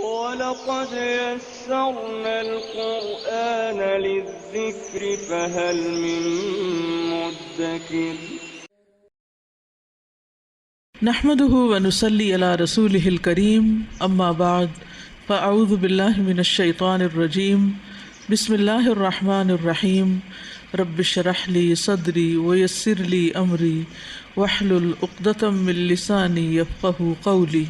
وَلَقَدْ يَسَّرْنَا الْقُرْآنَ لِلذِّكْرِ فَهَلْ مِن مُّدَّكِرٍ نحمده ونصلي على رسوله الكريم اما بعد فاعوذ بالله من الشيطان الرجيم بسم الله الرحمن الرحيم رب اشرح لي صدري ويسر لي امري واحلل عقدة من لساني يفقهوا قولي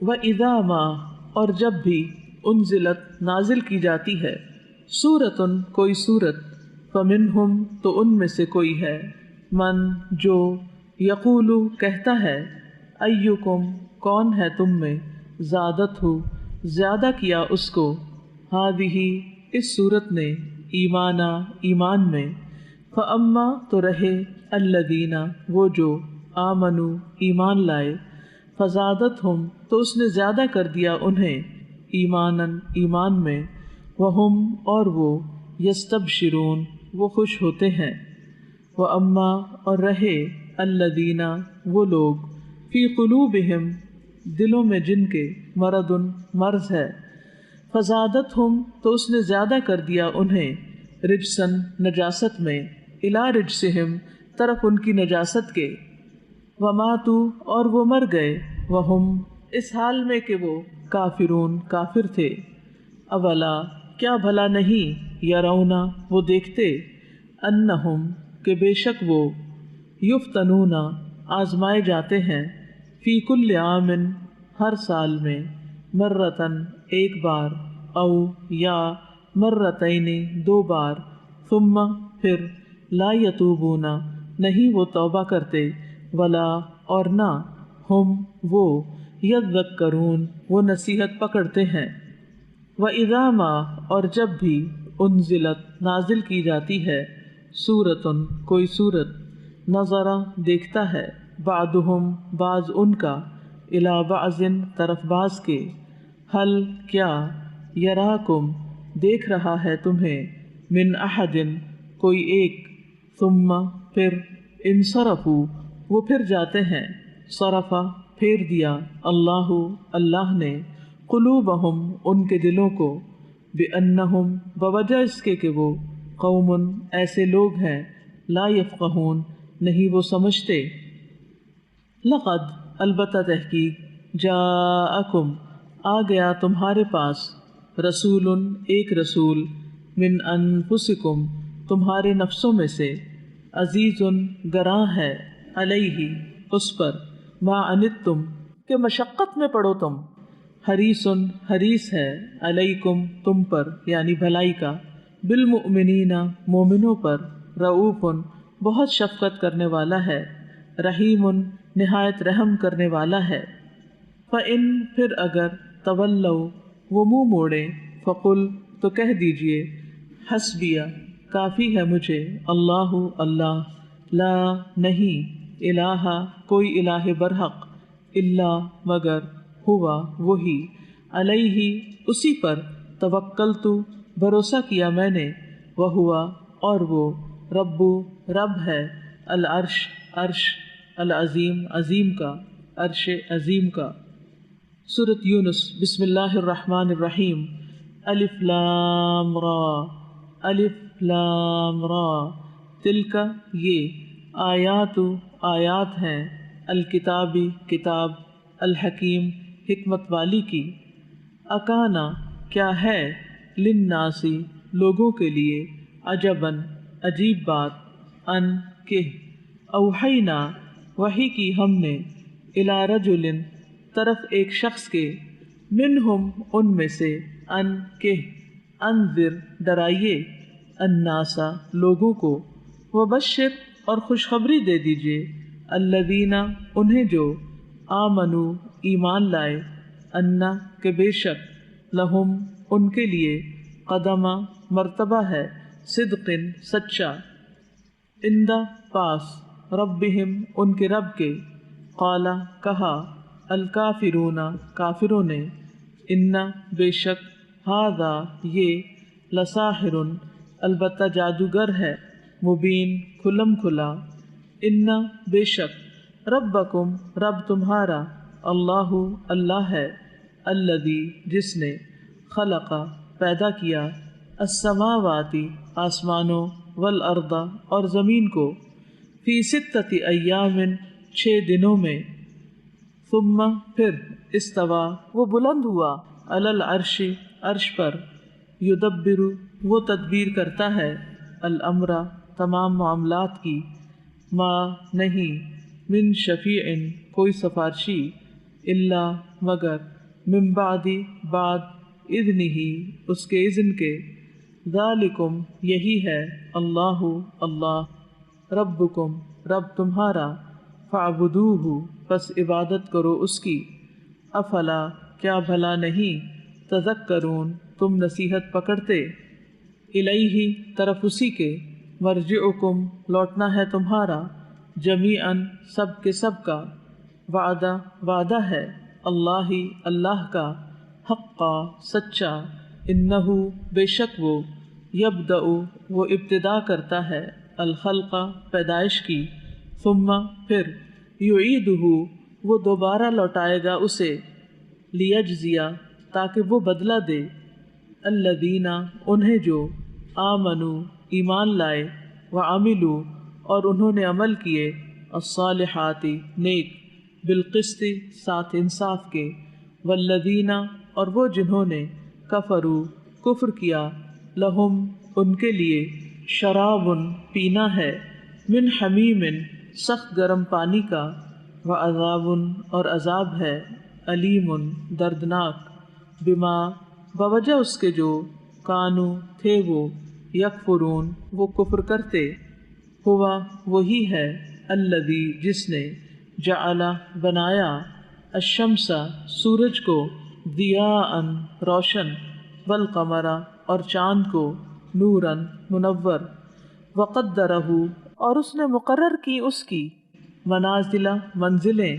واذا ما اور جب بھی انزلت نازل کی جاتی ہے سورۃ کوئی سورت فمنہم تو ان میں سے کوئی ہے من جو یقولو کہتا ہے ایکم کون ہے تم میں زادت ہو زیادہ کیا اس کو ہذہ اس صورت نے ایمانا ایمان میں فاما تو رہے الذین وہ جو آمنو ایمان لائے فزادتہم تو اس نے زیادہ کر دیا انہیں ایماناً ایمان میں وہم اور وہ یستبشرون وہ خوش ہوتے ہیں واما اور رہے الذین وہ لوگ فی قلوبہم دلوں میں جن کے مرض مرض ہے فزادتہم تو اس نے زیادہ کر دیا انہیں رجسن نجاست میں الی رجسہم طرف ان کی نجاست کے وماتو اور وہ مر گئے وہم اس حال میں کہ وہ کافرون کافر تھے اولا کیا بھلا نہیں یرونا وہ دیکھتے انہم کہ بے شک وہ یفتنون آزمائے جاتے ہیں فی کل عام ہر سال میں مرتن ایک بار او یا مرتین دو بار ثم پھر لا یتوبون نہیں وہ توبہ کرتے ولا اور نہ ہم وہ یذکرون وہ نصیحت پکڑتے ہیں وَإِذَا مَا اور جب بھی انزلت نازل کی جاتی ہے سورتن کوئی سورت نظرہ دیکھتا ہے بعضہم بعض ان کا الی بعض طرف بعض کے حل کیا یراکم دیکھ رہا ہے تمہیں من احد کوئی ایک ثم پھر انصرفوا وہ پھر جاتے ہیں صرفا پھیر دیا اللہ اللہ نے قلوبہم ان کے دلوں کو بانہم بوجہ اس کے کہ وہ قوم ایسے لوگ ہیں لا یفقہون نہیں وہ سمجھتے لقد البتہ تحقیق جاءکم آ گیا تمہارے پاس رسول ایک رسول من انفسکم تمہارے نفسوں میں سے عزیز گراں ہے علیہ اس پر ما عنتم کہ مشقت میں پڑو تم حریص حریص ہے علیکم تم پر یعنی بھلائی کا بالمؤمنین مومنوں پر رؤوف بہت شفقت کرنے والا ہے رحیم نہایت رحم کرنے والا ہے فَإِن پھر اگر تولوا وہ منہ موڑے فقل تو کہہ دیجئے حسبی کافی ہے مجھے اللہ اللہ لا نہیں الہ کوئی الہ برحق الا مگر ہوا وہی علیہ اسی پر توکلت بھروسہ کیا میں نے وہوا اور وہ رب ہے العرش عرش العظیم عظیم کا عرش عظیم کا سورۃ یونس بسم اللہ الرحمن الرحیم الف لام را تلک یہ آیات ہیں الکتاب کتاب الحکیم حکمت والی کی اکانا کیا ہے للناسی لوگوں کے لیے عجباً عجیب بات ان کہ اوحینا وحی کی ہم نے الی رجل طرف ایک شخص کے منہم ان میں سے ان کہ انذر ڈرائیے الناسا لوگوں کو وبشر اور خوشخبری دے دیجئے الذین انہیں جو آمنو ایمان لائے انا کہ بے شک لہم ان کے لیے قدمہ مرتبہ ہے صدق سچا اندہ پاس ربہم ان کے رب کے قالا کہا الکافرون کافروں نے انا بے شک ہذا یہ لساحر البتہ جادوگر ہے مبین کھلم کھلا انا بے شک ربکم رب تمہارا اللہ اللہ ہے الذی جس نے خلق پیدا کیا السماواتی آسمانوں والارض اور زمین کو فی ستۃ ایام 6 دنوں میں ثم پھر استوا وہ بلند ہوا علی العرش عرش پر یدبر وہ تدبیر کرتا ہے الامر تمام معاملات کی ما نہیں من شفیع کوئی سفارشی الا مگر من بعد اذنہ اس کے اذن کے ذالکم یہی ہے اللہ اللہ ربکم رب تمہارا فاعبدوہ پس عبادت کرو اس کی افلا کیا بھلا نہیں تذکرون تم نصیحت پکڑتے الیہ طرف اسی کے مرجعکم لوٹنا ہے تمہارا جمیعاً سب کے سب کا وعدہ ہے اللہ کا حقا سچا انہو بے شک وہ یبدأ وہ ابتدا کرتا ہے الخلق پیدائش کی ثم پھر یعیدہ وہ دوبارہ لوٹائے گا اسے لیجزیا تاکہ وہ بدلہ دے الذین انہیں جو آمنو ایمان لائے وعملوا اور انہوں نے عمل کیے الصالحات نیک بالقسط ساتھ انصاف کے والذین اور وہ جنہوں نے کفروا کفر کیا لہم ان کے لیے شراب پینا ہے من حمیم سخت گرم پانی کا وعذاب اور عذاب ہے علیم دردناک بما بوجہ اس کے جو کانو تھے وہ یکفرون وہ کفر کرتے ہوا وہی ہے الذی جس نے جعل بنایا الشمس سورج کو ضیاء روشن والقمر اور چاند کو نورا منور وقدرہ اور اس نے مقرر کی اس کی منازل منزلیں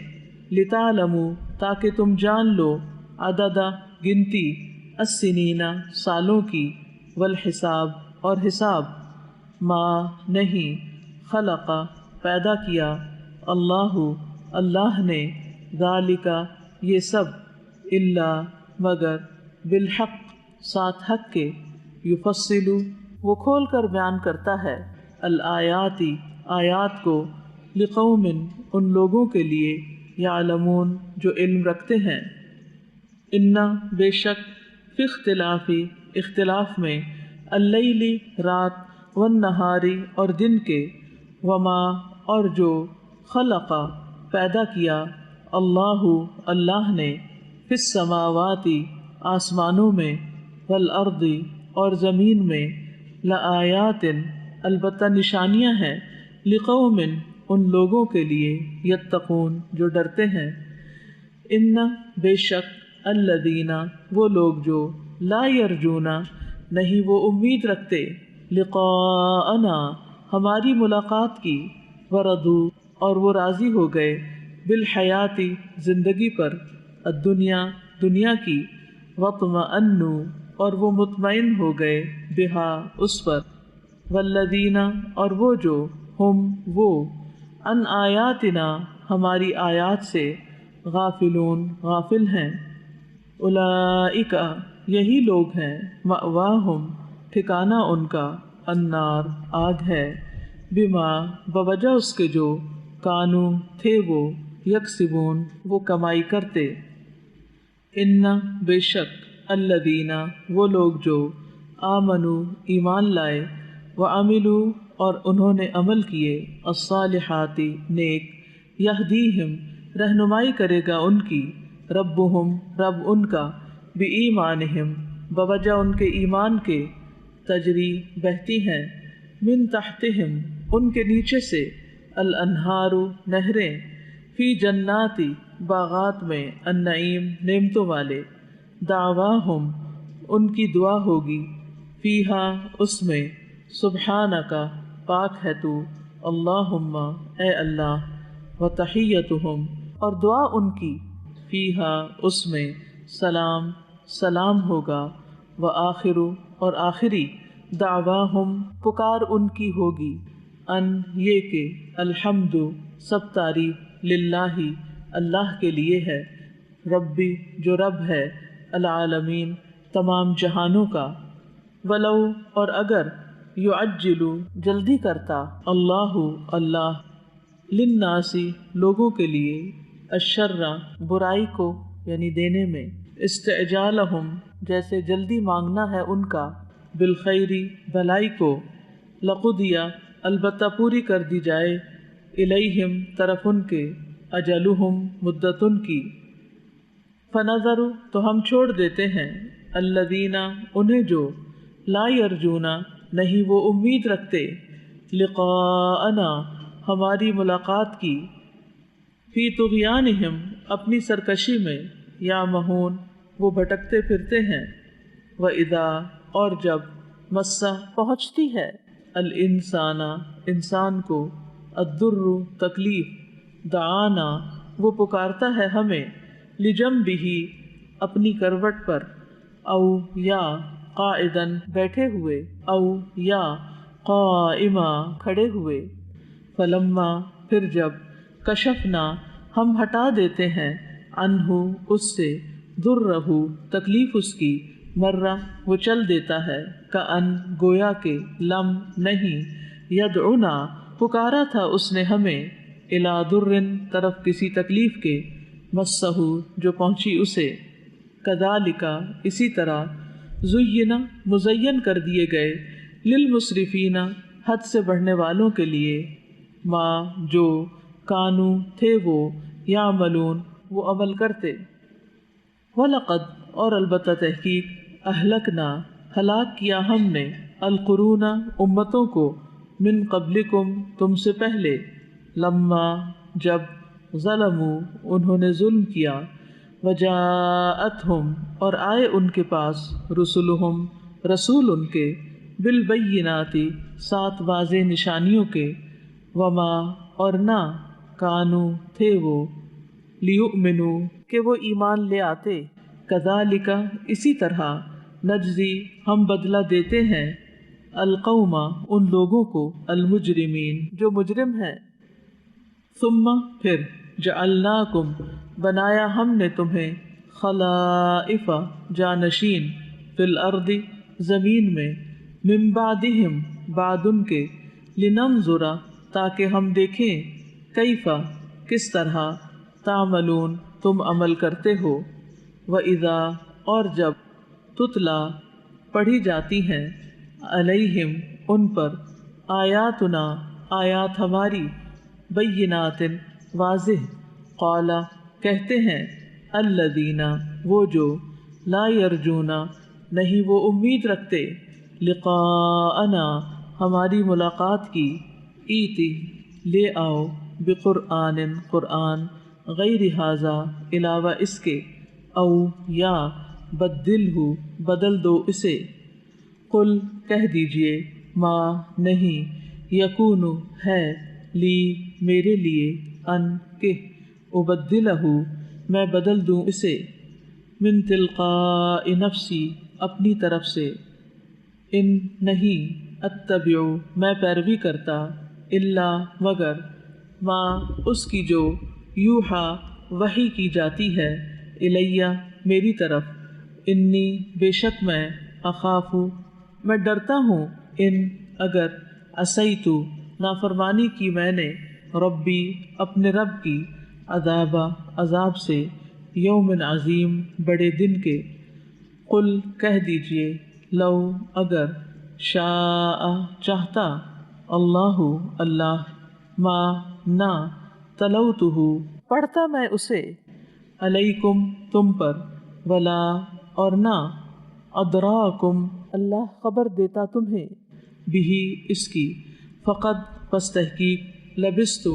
لتعلموا تاکہ تم جان لو عدد گنتی السنین سالوں کی والحساب اور حساب ما نہیں خلق پیدا کیا اللہ نے ذالک یہ سب الا مگر بالحق ساتھ حق کے یفصل وہ کھول کر بیان کرتا ہے الآیات آیات کو لقوم ان لوگوں کے لیے یعلمون جو علم رکھتے ہیں ان بے شک فی اختلاف میں اللیل رات والنہاری اور دن کے وما اور جو خلق پیدا کیا اللہ نے فی السماوات آسمانوں میں والارض اور زمین میں لآیات البتہ نشانیاں ہیں لقوم ان لوگوں کے لیے یتقون جو ڈرتے ہیں ان بے شک الذین وہ لوگ جو لا یرجون نہیں وہ امید رکھتے لقاءنا ہماری ملاقات کی وردو اور وہ راضی ہو گئے بالحیاتی زندگی پر الدنیا دنیا کی وطمئنوا اور وہ مطمئن ہو گئے بہا اس پر والذین اور وہ جو ہم وہ ان آیاتنا ہماری آیات سے غافلون غافل ہیں اولئک یہی لوگ ہیں مأواہم ٹھکانہ ان کا النار آگ ہے بما بوجہ اس کے جو کانو تھے وہ یکسبون وہ کمائی کرتے ان بے شک الذین وہ لوگ جو آمنو ایمان لائے وعملوا اور انہوں نے عمل کیے الصالحات نیک یہدیہم رہنمائی کرے گا ان کی ربہم رب ان کا بایمانہم بوجہ ان کے ایمان کے تجری بہتی ہیں من تحتہم ان کے نیچے سے الانہار نہریں فی جناتی باغات میں النعیم نعمتوں والے دعواہم ان کی دعا ہوگی فیہا اس میں سبحانک پاک ہے تو اللہم اے اللہ وتحیتہم اور دعا ان کی فیہا اس میں سلام سلام ہوگا وآخر اور آخری دعواہم پکار ان کی ہوگی ان یہ کہ الحمد سب تعریف للہ اللہ کے لیے ہے ربی جو رب ہے، العالمین تمام جہانوں کا، ولو اور اگر، یعجلو جلدی کرتا، اللہ اللہ، للناسی لوگوں کے لیے، الشر برائی کو یعنی دینے میں، استعجالہم جیسے جلدی مانگنا ہے ان کا، بالخیری بھلائی کو، لقضی البتہ پوری کر دی جائے، الیہم طرف ان کے، اجلہم مدت ان کی، فنظر تو ہم چھوڑ دیتے ہیں، الذین انہیں جو، لا یرجون نہیں وہ امید رکھتے، لقاءنا ہماری ملاقات کی، فی طغیانہم اپنی سرکشی میں، یعمہون وہ بھٹکتے پھرتے ہیں، وَإِذَا اور جب، مَسَّ پہنچتی ہے، الانسان انسان کو، الضر تکلیف، دعانا وہ پکارتا ہے ہمیں، لجنبہ اپنی کروٹ پر، او یا قاعدن بیٹھے ہوئے، او یا قائما کھڑے ہوئے، فلما پھر جب، کشفنا ہم ہٹا دیتے ہیں، عنہ اس سے، ضرہ تکلیف اس کی، مرہ وہ چل دیتا ہے، کأن گویا کہ، لم نہیں، یدعونا پکارا تھا اس نے ہمیں، الی ضر طرف کسی تکلیف کے، مسہ جو پہنچی اسے، کذالک اسی طرح، زینا مزین کر دیے گئے، للمسرفین حد سے بڑھنے والوں کے لیے، ما جو، کانو تھے وہ، یعملون وہ عمل کرتے، وَلَقَدْ اور البتہ تحقیق، اہلکنا ہلاک کیا ہم نے، القرون امتوں کو، من قبلکم تم سے پہلے، لما جب، ظلموا انہوں نے ظلم کیا، وجاءتہم اور آئے ان کے پاس، رسلہم رسول ان کے، بالبینات سات واضح نشانیوں کے، وما اور نہ، کانو تھے وہ، لیؤمنوا کہ وہ ایمان لے آتے، کذالک اسی طرح، نجزی ہم بدلہ دیتے ہیں، القوم ان لوگوں کو، المجرمین جو مجرم ہیں، ثم پھر، جعلناکم بنایا ہم نے تمہیں، خلائف جانشین، فی الارض زمین میں، من بعدہم بعد ان کے، لننظر تاکہ ہم دیکھیں، کیف کس طرح، تعملون تم عمل کرتے ہو، وَإِذَا اور جب، تتلا پڑھی جاتی ہیں، علیہم ان پر، آیاتنا آیات ہماری، بینات واضح، قال کہتے ہیں، الذین وہ جو، لا یرجون نہیں وہ امید رکھتے، لقاءنا ہماری ملاقات کی، ایتی لے آؤ، بقرآن قرآن، غیر ھذا علاوہ اس کے، او یا بدلہ بدل دو اسے، قل کہہ دیجئے، ما نہیں، یکون ہے، لی میرے لیے، ان کہ، ابدلہ میں بدل دوں اسے، من تلقاء نفسی اپنی طرف سے، ان نہیں، اتبع میں پیروی کرتا، الا مگر، ما اس کی جو، یوحا وحی کی جاتی ہے، الیہ میری طرف، انی بے شک میں، اخاف میں ڈرتا ہوں، ان اگر، عصیت نافرمانی کی میں نے، ربی اپنے رب کی، عذاب سے، یوم عظیم بڑے دن کے، قل کہہ دیجئے، لو اگر، شاء چاہتا، اللہ اللہ، ما نہ، تلوتہ پڑھتا میں اسے، علیکم تم پر، ولا اور نہ، ادراکم اللہ خبر دیتا تمہیں، بھی اس کی، فقط پس تحقیق، لبثت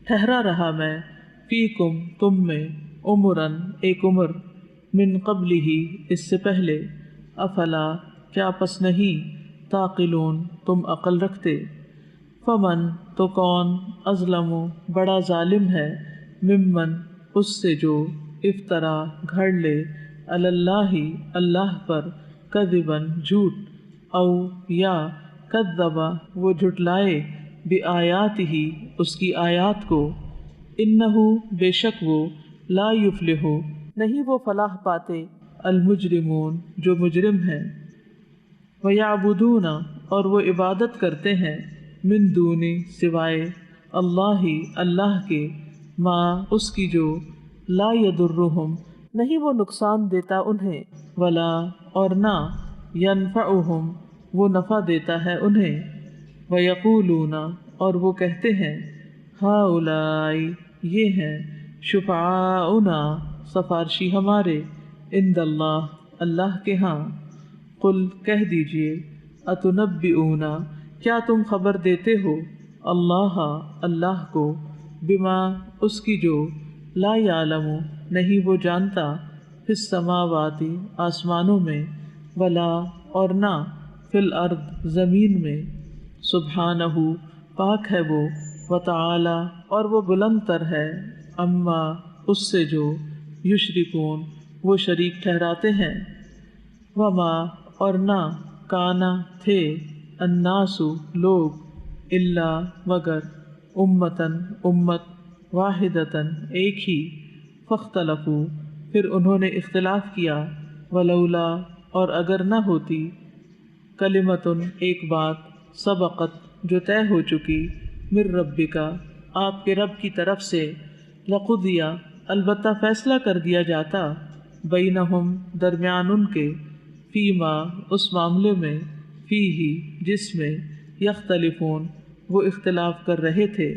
ٹھہرا رہا میں، فیکم تم میں، عمرن ایک عمر، من قبلہ اس سے پہلے، افلا کیا پس نہیں، تعقلون تم عقل رکھتے، فمن تو کون، اظلم بڑا ظالم ہے، ممن اس سے جو، افطرا گھڑ لے، علی اللہ اللہ پر، کذباً جھوٹ، او یا کذبا وہ جھٹلائے، بآیاتہ اس کی آیات کو، انہ بے شک وہ، لا یفلح نہیں وہ فلاح پاتے المجرمون جو مجرم ہیں، وَيَعْبُدُونَ اور وہ عبادت کرتے ہیں من دون سوائے اللہ اللہ کے، ما اس کی جو لا یضرہم نہیں وہ نقصان دیتا انہیں، ولا اور نہ ینفعہم وہ نفع دیتا ہے انہیں، وَيَقُولُونَ اور وہ کہتے ہیں ہؤلاء یہ ہیں شفعاؤنا سفارشی ہمارے عند اللہ اللہ کے ہاں، قل کہہ دیجئے اتنبئون کیا تم خبر دیتے ہو اللہ اللہ کو بما اس کی جو لا یعلم نہیں وہ جانتا فی السماوات آسمانوں میں، ولا اور نہ فی الارض زمین میں، سبحانہ پاک ہے وہ، وتعالی اور وہ بلند تر ہے، اما اس سے جو یشرکون وہ شریک ٹھہراتے ہیں، وما اور نہ کانا تھے الناس لوگ الا مگر امتن امت واحدتن ایک ہی، فاختلفوا پھر انہوں نے اختلاف کیا، ولولا اور اگر نہ ہوتی کلمتن ایک بات سبقت جو طے ہو چکی من ربک آپ کے رب کی طرف سے، لقضی البتہ فیصلہ کر دیا جاتا بینہم درمیان ان کے، فیما اس معاملے میں، فیہ جس میں یختلفون وہ اختلاف کر رہے تھے،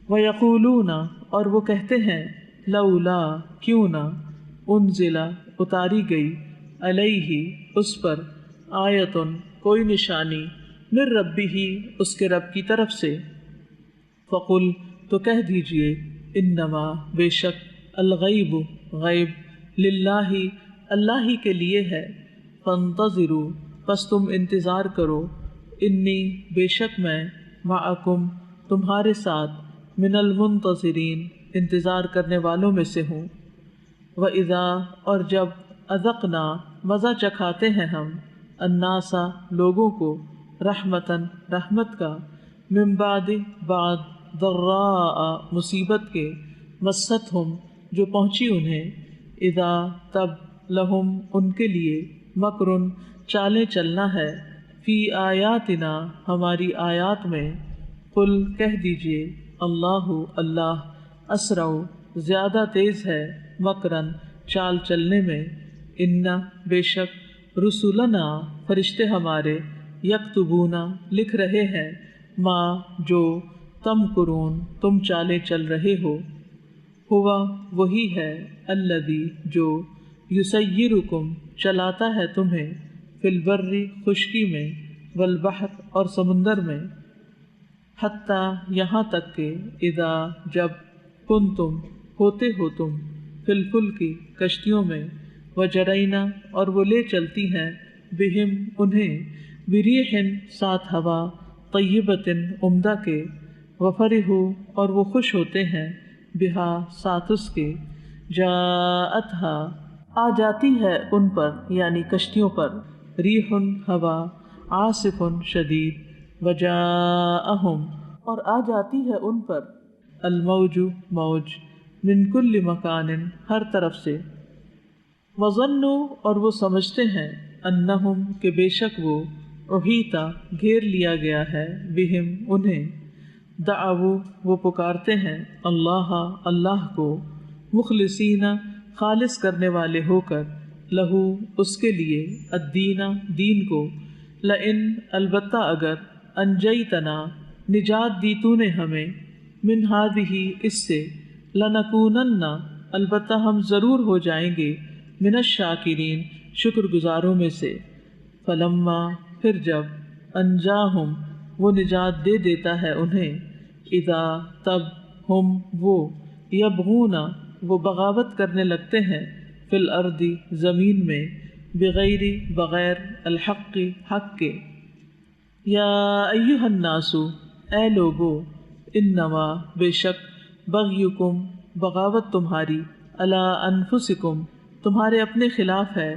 ویقولون اور وہ کہتے ہیں لولا کیوں نہ انزل اتاری گئی علیہ اس پر آیتن کوئی نشانی من ربہ اس کے رب کی طرف سے، فقل تو کہہ دیجئے انما بے شک الغیب غیب للہ اللہ ہی کے لیے ہے، فانتظروا پس تم انتظار کرو، انی بے شک میں معکم تمہارے ساتھ من المنتظرین انتظار کرنے والوں میں سے ہوں، وَإِذَا اور جب اذقنا مزہ چکھاتے ہیں ہم الناس لوگوں کو رحمتاً رحمت کا، من بعد بعد ضراء مصیبت کے، مستہم جو پہنچی انہیں، اذا تب لہم ان کے لیے مکرن چالیں چلنا ہے، فی آیاتنا ہماری آیات میں، قل کہہ دیجئے اللہ اللہ اسرع زیادہ تیز ہے مکرن چال چلنے میں، ان بے شک رسولنا فرشتے ہمارے یکتبون لکھ رہے ہیں ما جو تمکرون تم چالیں چل رہے ہو، ہوا وہی ہے الذی جو یسیرکم چلاتا ہے تمہیں فی البر خشکی میں، والبحر اور سمندر میں، حتیٰ یہاں تک کہ اذا جب کنتم ہوتے ہو تم فی الفلک کشتیوں میں، وجرینا اور وہ لے چلتی ہیں بہم انہیں، بریح ساتھ ہوا، طیبۃ عمدہ کے، وفرحوا اور وہ خوش ہوتے ہیں بہا ساتھ اس کے، جاءتھا آ جاتی ہے ان پر یعنی کشتیوں پر، ریح ہوا، عاصف شدید، وجاءہم اور آ جاتی ہے ان پر، الموج موج، من کل مکان ہر طرف سے، وظنوا اور وہ سمجھتے ہیں انہم کہ بے شک وہ احیطا گھیر لیا گیا ہے بہم انہیں، دعوا وہ پکارتے ہیں اللہ اللہ کو، مخلصین خالص کرنے والے ہو کر، لہو اس کے لیے، الدین دین کو، لئن البتہ اگر، انجیتنا نجات دی تو نے ہمیں، من ہذہ اس سے، لنکونن البتہ ہم ضرور ہو جائیں گے، من الشاکرین شکر گزاروں میں سے، فلما پھر جب، انجاہم وہ نجات دے دیتا ہے انہیں، اذا تب ہم وہ، یبغون وہ بغاوت کرنے لگتے ہیں، فی الارض زمین میں، بغیر بغیر الحق حق کے، یا ایہا الناس اے لوگو، انما بے شک بغیکم بغاوت تمہاری، علی انفسکم تمہارے اپنے خلاف ہے،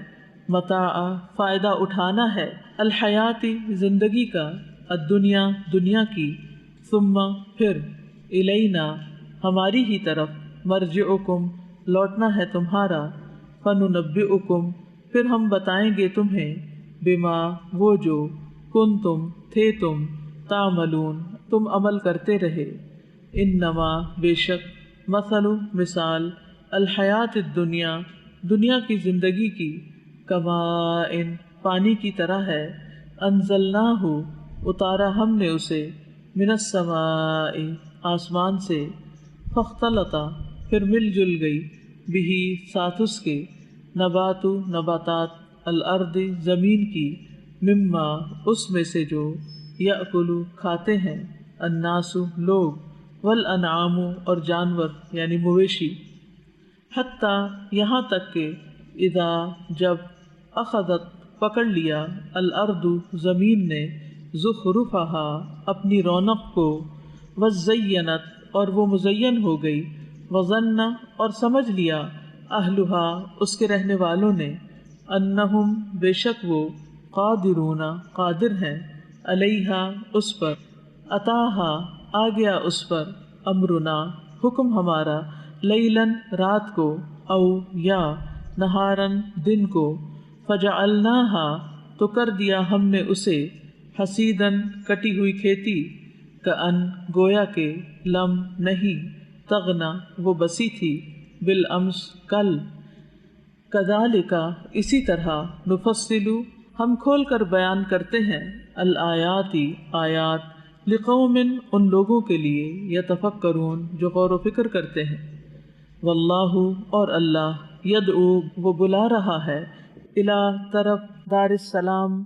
متاع فائدہ اٹھانا ہے، الحیات زندگی کا، الدنیا دنیا کی، ثم پھر، الینا ہماری ہی طرف، مرجعکم لوٹنا ہے تمہارا، فننبئکم پھر ہم بتائیں گے تمہیں، بما وہ جو، کنتم تھے تم، تعملون تم عمل کرتے رہے، انما بے شک، مثل مثال، الحیات الدنیا دنیا کی زندگی کی، کماء پانی کی طرح ہے، انزلناہ اتارا ہم نے اسے، من السماء آسمان سے، فاختلط پھر مل جل گئی، بہی ساتھ اس کے، نبات نباتات، الارض زمین کی، مما اس میں سے جو، یأکل کھاتے ہیں، الناس لوگ، والانعام اور جانور یعنی مویشی، حتیٰ یہاں تک کہ، اذا جب، اخذت پکڑ لیا، الارض زمین نے، زخرفہا اپنی رونق کو، وزینت اور وہ مزین ہو گئی، وظن اور سمجھ لیا، اہلہا اس کے رہنے والوں نے، انہم بے شک وہ، قادرون قادر ہیں، علیہا اس پر، اتاہا آ گیا اس پر، امرنا حکم ہمارا، لیلاً رات کو، او یا نہاراً دن کو، فجعلناہا تو کر دیا ہم نے اسے، حصیداً کٹی ہوئی کھیتی، کأن گویا کہ، لم نہیں، تغنا وہ بسی تھی، بالامس کل، کذالک اسی طرح، نفصل ہم کھول کر بیان کرتے ہیں، الآیات آیات، لقوم ان لوگوں کے لیے، یتفکرون جو غور و فکر کرتے ہیں، واللہ اور اللہ، یدعو وہ بلا رہا ہے، الی طرف، دار السلام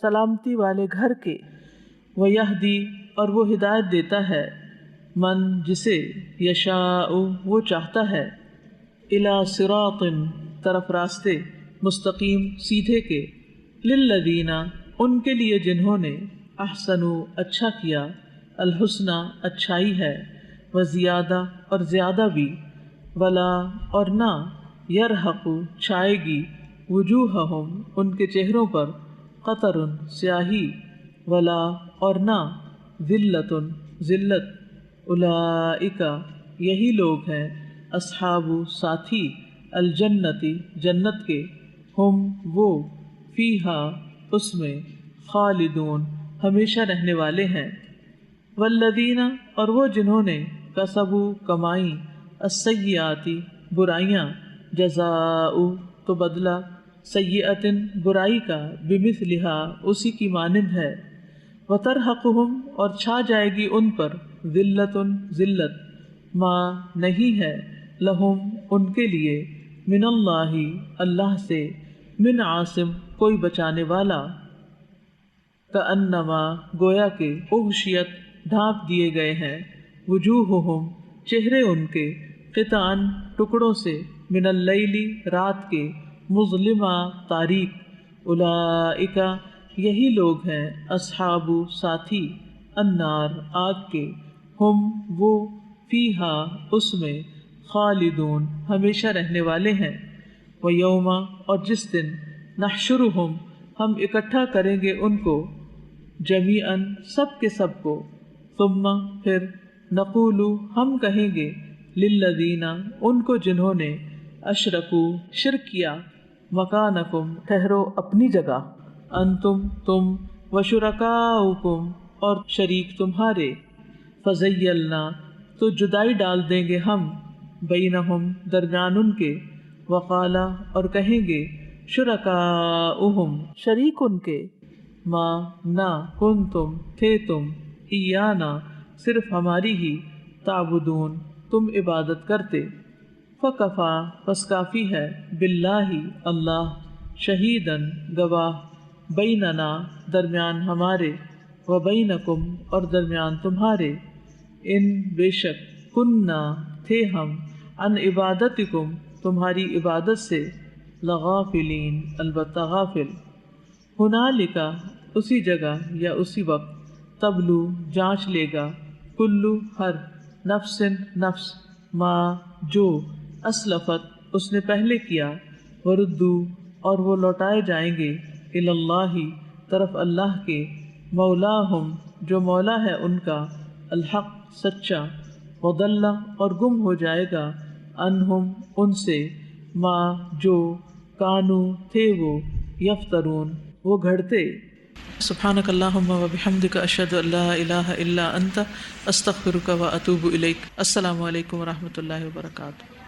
سلامتی والے گھر کے، ویہدی اور وہ ہدایت دیتا ہے، من جسے، یشاء وہ چاہتا ہے، الی صراط طرف راستے، مستقیم سیدھے کے، للذین ان کے لیے جنہوں نے، احسنوا اچھا کیا، الحسنی اچھائی ہے، وزیادہ اور زیادہ بھی، ولا اور نہ، یرحق چھائے گی، وجوہہم ان کے چہروں پر، قطر سیاہی، ولا اور نہ، ذلت ذلت، اولئک یہی لوگ ہیں، اصحاب ساتھی، الجنتی جنت کے، ہم وہ، فیہا اس میں، خالدون ہمیشہ رہنے والے ہیں، والذین اور وہ جنہوں نے، کسبوا کمائی، السیئات برائیاں، جزاء تو بدلہ، سیئۃ برائی کا، بمثلہا اسی کی مانند ہے، وترحقہم اور چھا جائے گی ان پر، ذلت ذلت، ما نہیں ہے، لہم ان کے لیے، من اللہ اللہ سے، من عاصم کوئی بچانے والا، کأنما گویا کہ، اغشیت ڈھانپ دیے گئے ہیں، وجوہہم چہرے ان کے، قطعاً ٹکڑوں سے، من اللیل رات کے، مظلمہ تاریک، اولئک یہی لوگ ہیں، اصحاب ساتھی، النار آگ کے، ہم وہ، فیہا اس میں، خالدون ہمیشہ رہنے والے ہیں، ویوم اور جس دن، نحشرہم ہم اکٹھا کریں گے ان کو، جمیعاً سب کے سب کو، ثم پھر، نقول ہم کہیں گے، للذین ان کو جنہوں نے، اشرکوا شرک کیا، مکانکم ٹھہرو اپنی جگہ، انتم تم، وشرکاؤکم اور شریک تمہارے، فزیلنا تو جدائی ڈال دیں گے ہم، بینہم درمیان ان کے، وقالا اور کہیں گے، شرکاؤہم شریک ان کے، ما نہ، کنتم تھے تم، ایانا صرف ہماری ہی، تعبدون تم عبادت کرتے، فکفا پس کافی ہے، باللہ اللہ، شہیداً گواہ، بیننا درمیان ہمارے، وبینکم اور درمیان تمہارے، ان بے شک، کننا تھے ہم، عن عبادتکم تمہاری عبادت سے، لغافلین البتہ غافل، ہنالک اسی جگہ یا اسی وقت، تبلو جانچ لے گا، کلو ہر، نفس نفس، ما جو، اسلفت اس نے پہلے کیا، وردو اور وہ لوٹائے جائیں گے، اللہ طرف اللہ کے، مولاہم جو مولا ہے ان کا، الحق سچا، وضل اور گم ہو جائے گا، عنہم ان سے، ما جو، کانو تھے وہ، یفترون وہ گھڑتے۔ سبحانک اللہم و بحمدک، اشہد ان لا الہ الا انت، استغفرک و اتوب الیک۔ السلام علیکم و رحمۃ اللہ وبرکاتہ۔